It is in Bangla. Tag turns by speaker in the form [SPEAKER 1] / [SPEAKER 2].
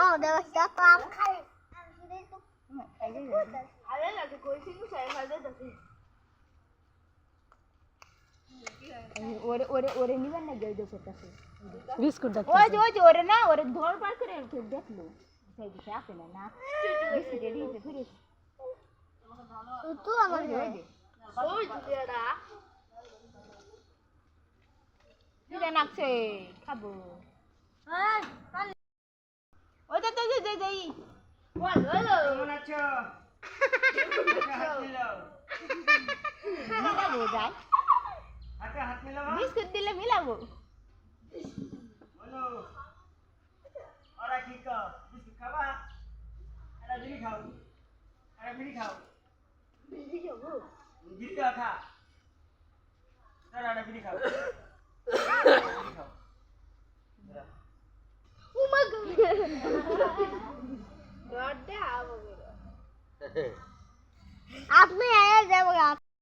[SPEAKER 1] আমাদের বাচ্চা তো আম খায়
[SPEAKER 2] আরে লাগে কইছি নু সাই খাইতে দছে ওরে ওরে ওরে নিবেন না গেল দছে কাছে
[SPEAKER 3] বিস্কুট দাও
[SPEAKER 2] ওই যে ওরে না ওরে ধর পার করে দেখলো সেই দিকে আসে না না বিস্কুট দিতে ফিরে
[SPEAKER 1] তুই আমার
[SPEAKER 2] ওই জুলিয়াটা দিদা নাকছে খাবো
[SPEAKER 1] হ্যাঁ
[SPEAKER 2] ওই তো যাই বল বল
[SPEAKER 4] কেমন আছো? হাত মিলাও।
[SPEAKER 2] মিলাবো যাই
[SPEAKER 4] হাতে হাত মিলাও।
[SPEAKER 2] বিস্কুট দিলে মিলাবো
[SPEAKER 4] বলো। ওরা কি খাও? বিস্কুট খাবা? এটা বিড়ি খাও। এটা বিড়ি খাও। বিড়ি খা। এটা বিড়ি খাও। বিড়ি খাও।
[SPEAKER 2] গড়তে আবো
[SPEAKER 1] আপনি আয়া যাবো